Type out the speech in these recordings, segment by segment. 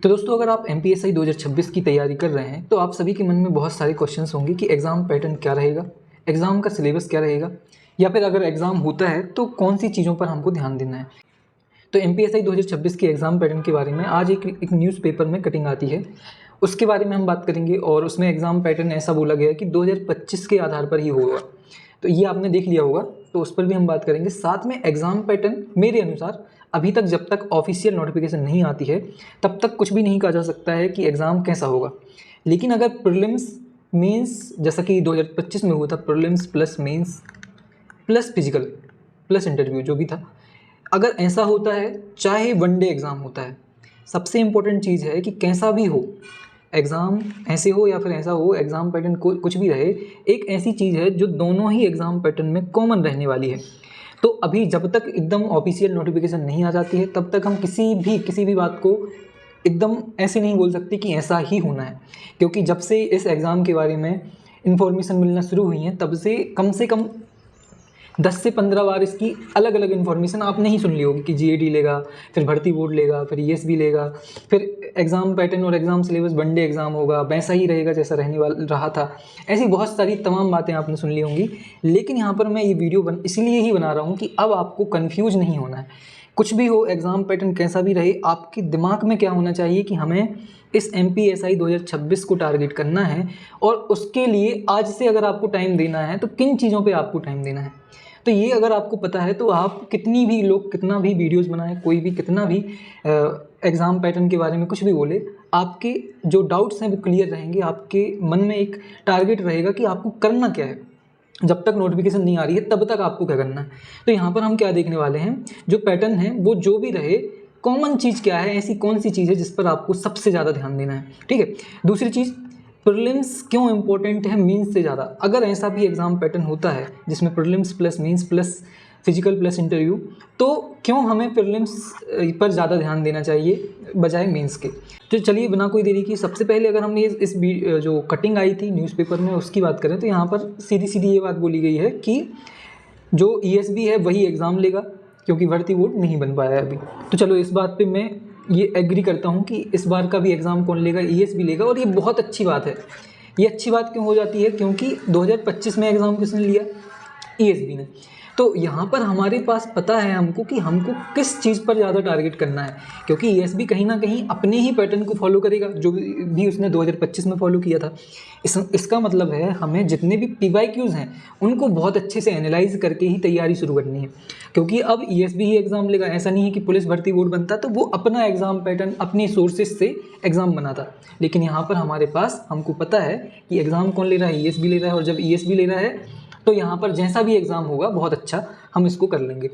तो दोस्तों, अगर आप MPSI 2026 की तैयारी कर रहे हैं तो आप सभी के मन में बहुत सारे क्वेश्चंस होंगे कि एग्ज़ाम पैटर्न क्या रहेगा, एग्ज़ाम का सिलेबस क्या रहेगा, या फिर अगर एग्ज़ाम होता है तो कौन सी चीज़ों पर हमको ध्यान देना है। तो MPSI 2026 के एग्ज़ाम पैटर्न के बारे में आज एक न्यूज़पेपर में कटिंग आती है, उसके बारे में हम बात करेंगे। और उसमें एग्ज़ाम पैटर्न ऐसा बोला गया है कि 2025 के आधार पर ही होगा, तो ये आपने देख लिया होगा, तो उस पर भी हम बात करेंगे। साथ में एग्ज़ाम पैटर्न मेरे अनुसार अभी तक जब तक ऑफिशियल नोटिफिकेशन नहीं आती है तब तक कुछ भी नहीं कहा जा सकता है कि एग्ज़ाम कैसा होगा। लेकिन अगर प्रीलिम्स मेंस जैसा कि 2025 में हुआ था, prelims plus mains plus physical plus interview जो भी था, अगर ऐसा होता है, चाहे वनडे एग्ज़ाम होता है, सबसे इम्पोर्टेंट चीज़ है कि कैसा भी हो एग्ज़ाम, ऐसे हो या फिर ऐसा हो, एग्ज़ाम पैटर्न कुछ भी रहे, एक ऐसी चीज़ है जो दोनों ही एग्ज़ाम पैटर्न में कॉमन रहने वाली है। तो अभी जब तक एकदम ऑफिशियल नोटिफिकेशन नहीं आ जाती है तब तक हम किसी भी बात को एकदम ऐसे नहीं बोल सकते कि ऐसा ही होना है, क्योंकि जब से इस एग्ज़ाम के बारे में इन्फॉर्मेशन मिलना शुरू हुई है तब से कम 10 से 15 बार इसकी अलग अलग इन्फॉर्मेशन आपने ही सुन ली होगी कि GAT लेगा, फिर भर्ती बोर्ड लेगा, फिर ESB लेगा, फिर एग्ज़ाम पैटर्न और एग्ज़ाम सिलेबस वनडे एग्ज़ाम होगा, वैसा ही रहेगा जैसा रहा था। ऐसी बहुत सारी तमाम बातें आपने सुन ली होंगी। लेकिन यहाँ पर मैं ये वीडियो इसलिए ही बना रहा हूँ कि अब आपको कन्फ्यूज नहीं होना है। कुछ भी हो, एग्ज़ाम पैटर्न कैसा भी रहे, आपके दिमाग में क्या होना चाहिए कि हमें इस MPSI 2026 को टारगेट करना है, और उसके लिए आज से अगर आपको टाइम देना है तो किन चीज़ों पे आपको टाइम देना है। तो ये अगर आपको पता है तो आप कितना भी वीडियोस बनाएं, कोई भी कितना भी एग्ज़ाम पैटर्न के बारे में कुछ भी बोले, आपके जो डाउट्स हैं वो क्लियर रहेंगे। आपके मन में एक टारगेट रहेगा कि आपको करना क्या है। जब तक नोटिफिकेशन नहीं आ रही है तब तक आपको क्या करना है। तो यहाँ पर हम क्या देखने वाले हैं, जो पैटर्न है वो जो भी रहे, कॉमन चीज़ क्या है, ऐसी कौन सी चीज़ है जिस पर आपको सबसे ज़्यादा ध्यान देना है। ठीक है। दूसरी चीज़, प्रीलिम्स क्यों इंपॉर्टेंट है मेंस से ज़्यादा। अगर ऐसा भी एग्ज़ाम पैटर्न होता है जिसमें prelims plus mains plus physical plus interview, तो क्यों हमें प्रीलिम्स पर ज़्यादा ध्यान देना चाहिए बजाय मेंस के। तो चलिए बिना कोई देरी की, सबसे पहले अगर हम इस जो कटिंग आई थी न्यूज़पेपर में उसकी बात करें तो यहाँ पर सीधी सीधी ये बात बोली गई है कि जो ESB है वही एग्ज़ाम लेगा, क्योंकि भर्ती बोर्ड नहीं बन पाया है अभी। तो चलो इस बात पे मैं ये एग्री करता हूँ कि इस बार का भी एग्ज़ाम कौन लेगा, ESB लेगा। और ये बहुत अच्छी बात है। ये अच्छी बात क्यों हो जाती है, क्योंकि 2025 में एग्ज़ाम किसने लिया, ESB ने। तो यहाँ पर हमारे पास पता है हमको कि हमको किस चीज़ पर ज़्यादा टारगेट करना है, क्योंकि ESB कहीं ना कहीं अपने ही पैटर्न को फॉलो करेगा जो भी उसने 2025 में फॉलो किया था। इसका मतलब है हमें जितने भी PYQs हैं उनको बहुत अच्छे से एनालाइज करके ही तैयारी शुरू करनी है, क्योंकि अब ESB ही एग्ज़ाम लेगा। ऐसा नहीं है कि पुलिस भर्ती बोर्ड बनता तो वो अपना एग्ज़ाम पैटर्न अपने सोर्सेज से एग्ज़ाम बनाता। लेकिन यहाँ पर हमारे पास हमको पता है कि एग्ज़ाम कौन ले रहा है, ESB ले रहा है। और जब ESB ले रहा है तो यहाँ पर जैसा भी एग्ज़ाम होगा बहुत अच्छा हम इसको कर लेंगे।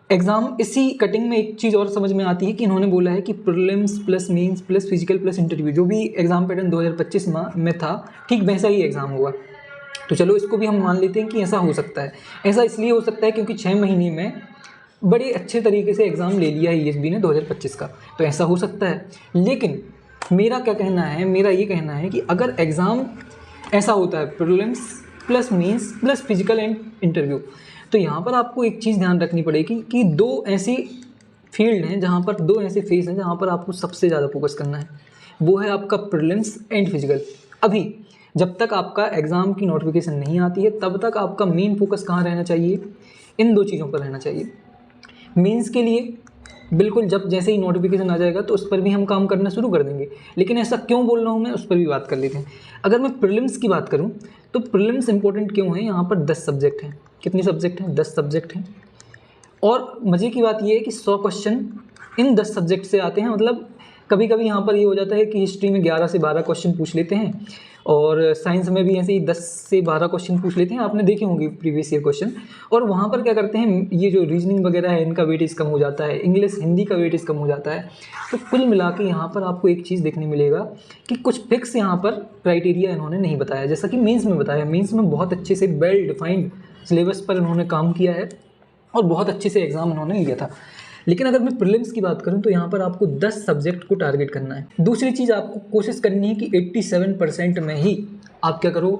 एग्ज़ाम इसी कटिंग में एक चीज़ और समझ में आती है कि इन्होंने बोला है कि prelims plus mains plus physical plus interview, जो भी एग्ज़ाम पैटर्न 2025 में था, ठीक वैसा ही एग्ज़ाम होगा। तो चलो इसको भी हम मान लेते हैं कि ऐसा हो सकता है। ऐसा इसलिए हो सकता है क्योंकि 6 महीने में बड़े अच्छे तरीके से एग्ज़ाम ले लिया है ESB ने 2025 का, तो ऐसा हो सकता है। लेकिन मेरा क्या कहना है, मेरा ये कहना है कि अगर एग्ज़ाम ऐसा होता है prelims plus mains plus physical and interview, तो यहाँ पर आपको एक चीज़ ध्यान रखनी पड़ेगी कि दो ऐसी फील्ड हैं जहाँ पर, दो ऐसे फेज हैं जहाँ पर आपको सबसे ज़्यादा फोकस करना है। वो है आपका प्रीलिम्स एंड फिजिकल। अभी जब तक आपका एग्ज़ाम की नोटिफिकेशन नहीं आती है तब तक आपका मेन फोकस कहाँ रहना चाहिए, इन दो चीज़ों पर रहना चाहिए। मेंस के लिए बिल्कुल जब जैसे ही नोटिफिकेशन आ जाएगा तो उस पर भी हम काम करना शुरू कर देंगे। लेकिन ऐसा क्यों बोल रहा हूँ मैं, उस पर भी बात कर लेते हैं। अगर मैं प्रीलिम्स की बात करूँ तो प्रीलिम्स इंपॉर्टेंट क्यों है, यहाँ पर 10 सब्जेक्ट हैं। कितने सब्जेक्ट हैं, 10 सब्जेक्ट हैं। और मज़े की बात यह है कि 100 क्वेश्चन इन 10 सब्जेक्ट से आते हैं। मतलब कभी कभी यहाँ पर ये हो जाता है कि हिस्ट्री में 11 से 12 क्वेश्चन पूछ लेते हैं, और साइंस में भी ऐसे ही 10 से 12 क्वेश्चन पूछ लेते हैं। आपने देखे होंगे प्रीवियस ईयर क्वेश्चन। और वहाँ पर क्या करते हैं, ये जो रीजनिंग वगैरह है इनका वेटेज कम हो जाता है, इंग्लिश हिंदी का वेटेज कम हो जाता है। तो कुल मिला के यहाँ पर आपको एक चीज़ देखने मिलेगा कि कुछ फिक्स यहाँ पर क्राइटेरिया इन्होंने नहीं बताया, जैसा कि मेंस में बताया। मेंस में बहुत अच्छे से वेल डिफाइंड सिलेबस पर इन्होंने काम किया है और बहुत अच्छे से एग्ज़ाम इन्होंने लिया था। लेकिन अगर मैं प्रीलिम्स की बात करूं तो यहाँ पर आपको 10 सब्जेक्ट को टारगेट करना है। दूसरी चीज़, आपको कोशिश करनी है कि 87% में ही आप क्या करो,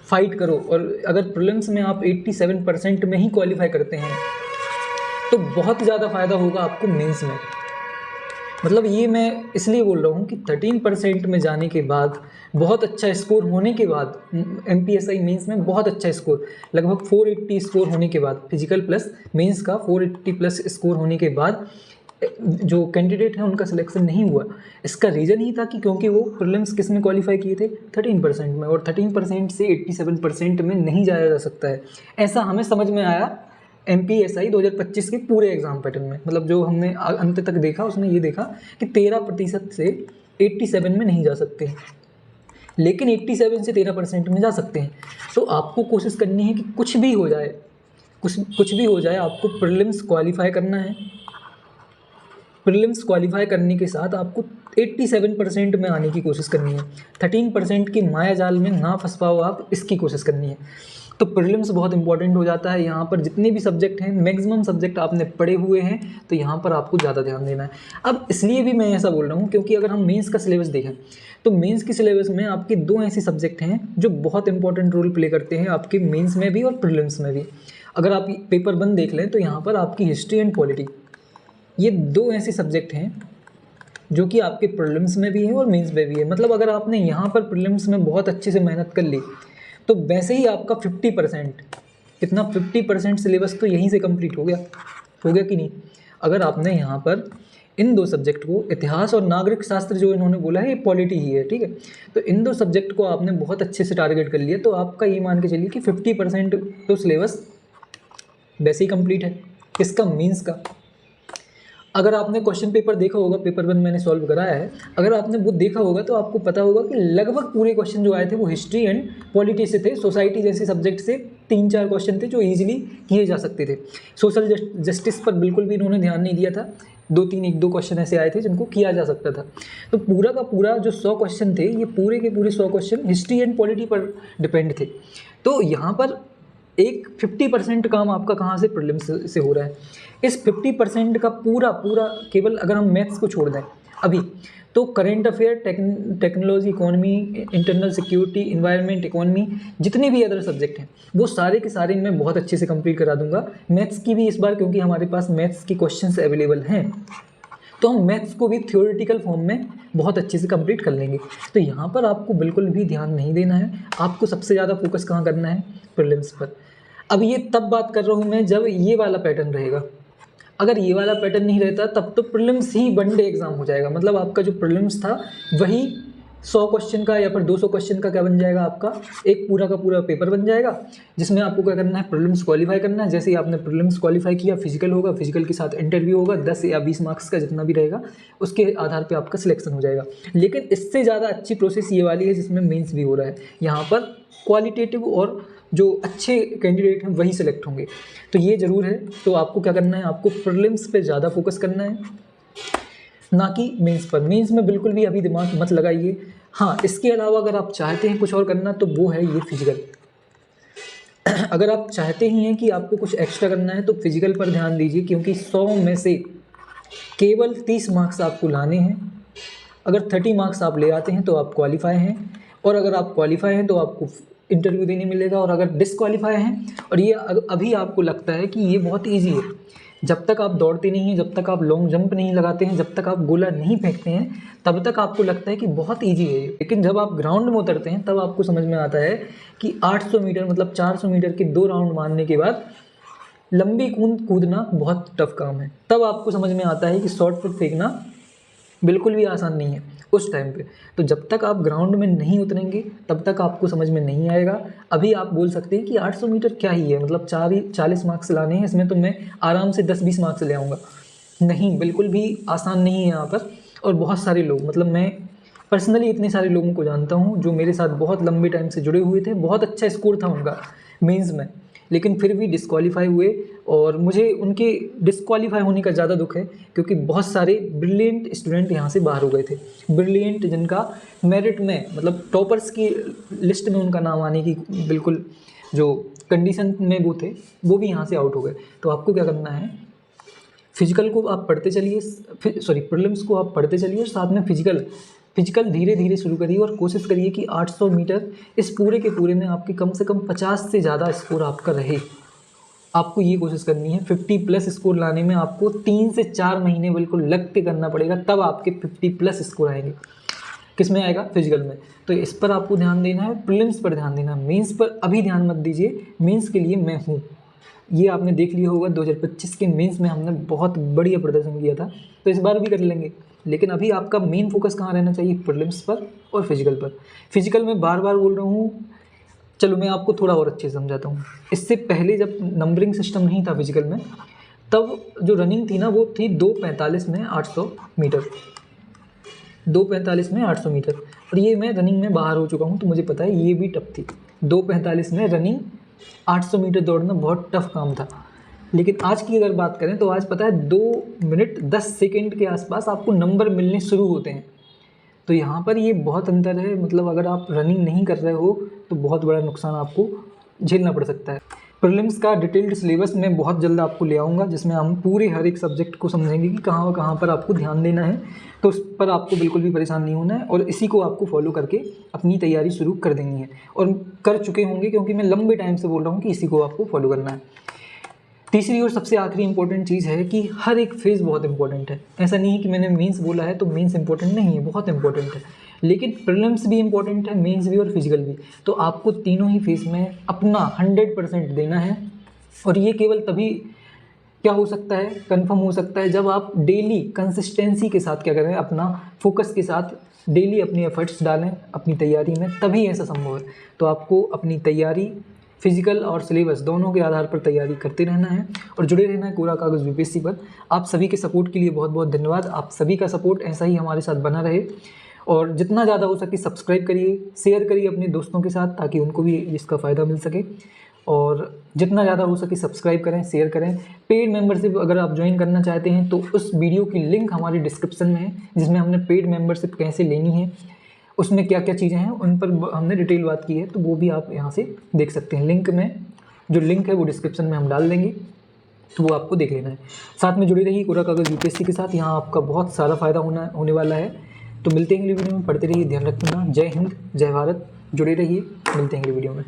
फाइट करो। और अगर प्रीलिम्स में आप 87% में ही क्वालिफाई करते हैं तो बहुत ज़्यादा फ़ायदा होगा आपको मेंस में। मतलब ये मैं इसलिए बोल रहा हूँ कि 13% में जाने के बाद, बहुत अच्छा स्कोर होने के बाद, MPSI मेंस में बहुत अच्छा स्कोर, लगभग 480 स्कोर होने के बाद, फिजिकल प्लस मेंस का 480 प्लस स्कोर होने के बाद जो कैंडिडेट है उनका सिलेक्शन नहीं हुआ। इसका रीज़न ही था कि क्योंकि वो प्रीलिम्स किस में क्वालिफाई किए थे, 13% में, और 13% से 87% में नहीं जाया जा सकता है। ऐसा हमें समझ में आया MPSI 2025 के पूरे एग्ज़ाम पैटर्न में। मतलब जो हमने अंत तक देखा उसमें ये देखा कि 13% से 87 में नहीं जा सकते हैं, लेकिन 87 से 13% में जा सकते हैं। तो आपको कोशिश करनी है कि कुछ भी हो जाए, कुछ भी हो जाए, आपको प्रीलिम्स क्वालिफाई करना है। प्रीलिम्स क्वालिफाई करने के साथ आपको 87% में आने की कोशिश करनी है। 13% की माया जाल में ना फंस पाओ आप, इसकी कोशिश करनी है। तो प्रीलिम्स बहुत इंपॉर्टेंट हो जाता है। यहाँ पर जितने भी सब्जेक्ट हैं, मैक्सिमम सब्जेक्ट आपने पढ़े हुए हैं, तो यहाँ पर आपको ज़्यादा ध्यान देना है। अब इसलिए भी मैं ऐसा बोल रहा हूँ क्योंकि अगर हम मेंस का सिलेबस देखें तो मेंस के सिलेबस में आपके 2 ऐसे सब्जेक्ट हैं जो बहुत इंपॉर्टेंट रोल प्ले करते हैं आपके मेंस में भी और प्रीलिम्स में भी। अगर आप पेपर 1 देख लें तो यहाँ पर आपकी हिस्ट्री एंड पॉलिटी, ये 2 ऐसे सब्जेक्ट हैं जो कि आपके प्रीलिम्स में भी है और मेंस में भी है। मतलब अगर आपने यहाँ पर प्रीलिम्स में बहुत अच्छे से मेहनत कर ली तो वैसे ही आपका 50%, कितना 50% सिलेबस तो यहीं से कंप्लीट हो गया कि नहीं। अगर आपने यहाँ पर इन 2 सब्जेक्ट को, इतिहास और नागरिक शास्त्र जो इन्होंने बोला है ये पॉलिटी ही है, ठीक है, तो इन 2 सब्जेक्ट को आपने बहुत अच्छे से टारगेट कर लिया तो आपका ये मान के चलिए कि 50% तो सिलेबस वैसे ही कंप्लीट है। किसका? मेंस का। अगर आपने क्वेश्चन पेपर देखा होगा, पेपर 1 मैंने सॉल्व कराया है, अगर आपने वो देखा होगा तो आपको पता होगा कि लगभग पूरे क्वेश्चन जो आए थे वो हिस्ट्री एंड पॉलिटी से थे। सोसाइटी जैसे सब्जेक्ट से 3-4 क्वेश्चन थे जो इजीली किए जा सकते थे। सोशल जस्टिस पर बिल्कुल भी इन्होंने ध्यान नहीं दिया था। 2-3 1-2 क्वेश्चन ऐसे आए थे जिनको किया जा सकता था। तो पूरा का पूरा जो 100 क्वेश्चन थे, ये पूरे के पूरे 100 क्वेश्चन हिस्ट्री एंड पॉलिटी पर डिपेंड थे। तो यहाँ पर एक 50% काम आपका कहाँ से? प्रीलिम्स से हो रहा है। इस 50% का पूरा केवल अगर हम मैथ्स को छोड़ दें अभी, तो current affair, technology, economy, internal security, environment, economy, जितने भी अदर सब्जेक्ट हैं वो सारे के सारे मैं बहुत अच्छे से कंप्लीट करा दूंगा। मैथ्स की भी इस बार, क्योंकि हमारे पास मैथ्स की क्वेश्चंस अवेलेबल हैं, तो हम मैथ्स को भी थ्योरेटिकल फॉर्म में बहुत अच्छे से कंप्लीट कर लेंगे। तो यहाँ पर आपको बिल्कुल भी ध्यान नहीं देना है। आपको सबसे ज़्यादा फोकस कहाँ करना है? प्रीलिम्स पर। अब ये तब बात कर रहा हूँ मैं जब ये वाला पैटर्न रहेगा। अगर ये वाला पैटर्न नहीं रहता तब तो प्रीलिम्स ही वनडे एग्जाम हो जाएगा। मतलब आपका जो प्रीलिम्स था वही 100 क्वेश्चन का या फिर 200 क्वेश्चन का क्या बन जाएगा? आपका एक पूरा का पूरा पेपर बन जाएगा, जिसमें आपको क्या करना है? प्रीलिम्स क्वालिफाई करना है। जैसे ही आपने प्रीलिम्स क्वालिफाई किया, फिजिकल होगा, फिजिकल के साथ इंटरव्यू होगा, 10 या 20 मार्क्स का जितना भी रहेगा उसके आधार पर आपका सिलेक्शन हो जाएगा। लेकिन इससे ज़्यादा अच्छी प्रोसेस ये वाली है जिसमें मेन्स भी हो रहा है। यहाँ पर क्वालिटेटिव और जो अच्छे कैंडिडेट हैं वही सिलेक्ट होंगे। तो ये ज़रूर है। तो आपको क्या करना है? आपको प्रीलिम्स पे ज़्यादा फोकस करना है, ना कि मेंस पर। मेंस में बिल्कुल भी अभी दिमाग मत लगाइए। हाँ, इसके अलावा अगर आप चाहते हैं कुछ और करना तो वो है ये फिजिकल। अगर आप चाहते ही हैं कि आपको कुछ एक्स्ट्रा करना है तो फिजिकल पर ध्यान दीजिए, क्योंकि 100 में से केवल 30 मार्क्स आपको लाने हैं। अगर 30 मार्क्स आप ले आते हैं तो आप क्वालिफाई हैं, और अगर आप क्वालिफाई हैं तो आपको इंटरव्यू देने मिलेगा। और अगर डिसक्वालीफाई हैं और ये अभी आपको लगता है कि ये बहुत इजी है, जब तक आप दौड़ते नहीं हैं, जब तक आप लॉन्ग जंप नहीं लगाते हैं, जब तक आप गोला नहीं फेंकते हैं, तब तक आपको लगता है कि बहुत इजी है। लेकिन जब आप ग्राउंड में उतरते हैं तब आपको समझ में आता है कि 800 मीटर मतलब 400 मीटर के 2 राउंड मारने के बाद लंबी कूदना बहुत टफ काम है। तब आपको समझ में आता है कि शॉर्ट पुट फेंकना बिल्कुल भी आसान नहीं है उस टाइम पे। तो जब तक आप ग्राउंड में नहीं उतरेंगे तब तक आपको समझ में नहीं आएगा। अभी आप बोल सकते हैं कि 800 मीटर क्या ही है, मतलब 40 मार्क्स लाने हैं, इसमें तो मैं आराम से 10-20 मार्क्स ले आऊँगा। नहीं, बिल्कुल भी आसान नहीं है यहाँ पर। और बहुत सारे लोग, मतलब मैं पर्सनली इतने सारे लोगों को जानता हूँ जो मेरे साथ बहुत लंबे टाइम से जुड़े हुए थे, बहुत अच्छा स्कोर था उनका मेंस में, लेकिन फिर भी डिस्क्वालीफाई हुए। और मुझे उनके डिस्क्वालीफाई होने का ज़्यादा दुख है, क्योंकि बहुत सारे ब्रिलियंट स्टूडेंट यहाँ से बाहर हो गए थे। ब्रिलियंट, जिनका मेरिट में, मतलब टॉपर्स की लिस्ट में उनका नाम आने की बिल्कुल जो कंडीशन में वो थे, वो भी यहाँ से आउट हो गए। तो आपको क्या करना है? फिजिकल को आप पढ़ते चलिए, प्रीलिम्स को आप पढ़ते चलिए, और साथ में फिजिकल धीरे धीरे शुरू करिए। और कोशिश करिए कि 800 मीटर इस पूरे के पूरे में आपके कम से कम 50 से ज़्यादा स्कोर आपका रहे। आपको ये कोशिश करनी है 50+ स्कोर लाने में आपको 3 से 4 महीने बिल्कुल लग के करना पड़ेगा, तब आपके 50+ स्कोर आएंगे। किस में आएगा? फिजिकल में। तो इस पर आपको ध्यान देना है, प्रीलिम्स पर ध्यान देना है, मेंस पर अभी ध्यान मत दीजिए। मेंस के लिए मैं हूँ, ये आपने देख लिया होगा 2025 के मेंस में हमने बहुत बढ़िया प्रदर्शन किया था, तो इस बार भी कर लेंगे। लेकिन अभी आपका मेन फोकस कहाँ रहना चाहिए? प्रीलिम्स पर और फिजिकल पर। फिजिकल में बार बार बोल रहा हूँ, चलो मैं आपको थोड़ा और अच्छे से समझाता हूँ। इससे पहले जब नंबरिंग सिस्टम नहीं था फिजिकल में, तब जो रनिंग थी ना वो थी 2:45 में 800 मीटर, 2:45 में 800 मीटर। और ये मैं रनिंग में बाहर हो चुका हूँ, तो मुझे पता है ये भी टफ थी। 2:45 में रनिंग 800 मीटर दौड़ना बहुत टफ काम था। लेकिन आज की अगर बात करें तो आज पता है 2 मिनट 10 सेकेंड के आसपास आपको नंबर मिलने शुरू होते हैं। तो यहाँ पर ये बहुत अंतर है, मतलब अगर आप रनिंग नहीं कर रहे हो तो बहुत बड़ा नुकसान आपको झेलना पड़ सकता है। प्रीलिम्स का डिटेल्ड सिलेबस मैं बहुत जल्द आपको ले आऊँगा, जिसमें हम पूरे हर एक सब्जेक्ट को समझेंगे कि कहाँ कहाँ पर आपको ध्यान देना है। तो उस पर आपको बिल्कुल भी परेशान नहीं होना है, और इसी को आपको फॉलो करके अपनी तैयारी शुरू कर देनी है, और कर चुके होंगे, क्योंकि मैं लंबे टाइम से बोल रहा हूँ कि इसी को आपको फॉलो करना है। तीसरी और सबसे आखिरी इंपॉर्टेंट चीज़ है कि हर एक फेज़ बहुत इंपॉर्टेंट है। ऐसा नहीं है कि मैंने मेंस बोला है तो मेंस इंपॉर्टेंट नहीं है, बहुत इंपॉर्टेंट है। लेकिन प्रीलिम्स भी इंपॉर्टेंट है, मेंस भी और फिजिकल भी। तो आपको तीनों ही फेज़ में अपना 100% देना है। और ये केवल तभी क्या हो सकता है, कंफर्म हो सकता है, जब आप डेली कंसिस्टेंसी के साथ क्या करें, अपना फोकस के साथ डेली अपनी एफर्ट्स डालें अपनी तैयारी में, तभी ऐसा संभव है। तो आपको अपनी तैयारी फिजिकल और सिलेबस दोनों के आधार पर तैयारी करते रहना है, और जुड़े रहना है कोरा कागज़ यूपीएससी पर। आप सभी के सपोर्ट के लिए बहुत बहुत धन्यवाद। आप सभी का सपोर्ट ऐसा ही हमारे साथ बना रहे, और जितना ज़्यादा हो सके सब्सक्राइब करिए, शेयर करिए अपने दोस्तों के साथ, ताकि उनको भी इसका फ़ायदा मिल सके। और जितना ज़्यादा हो सके सब्सक्राइब करें, शेयर करें। पेड मेंबरशिप अगर आप ज्वाइन करना चाहते हैं तो उस वीडियो की लिंक हमारी डिस्क्रिप्शन में है, जिसमें हमने पेड मेंबरशिप कैसे लेनी है, उसमें क्या क्या चीज़ें हैं, उन पर हमने डिटेल बात की है, तो वो भी आप यहाँ से देख सकते हैं। लिंक में जो लिंक है वो डिस्क्रिप्शन में हम डाल देंगे, तो वो आपको देख लेना है। साथ में जुड़ी रहिए कोरा कागज़ यूपीएससी के साथ, यहाँ आपका बहुत सारा फ़ायदा होने वाला है। तो मिलते हैं अगली वीडियो में, पढ़ते रहिए, ध्यान रखना। जय हिंद, जय भारत, जुड़े रहिए, मिलते हैं अगली वीडियो में।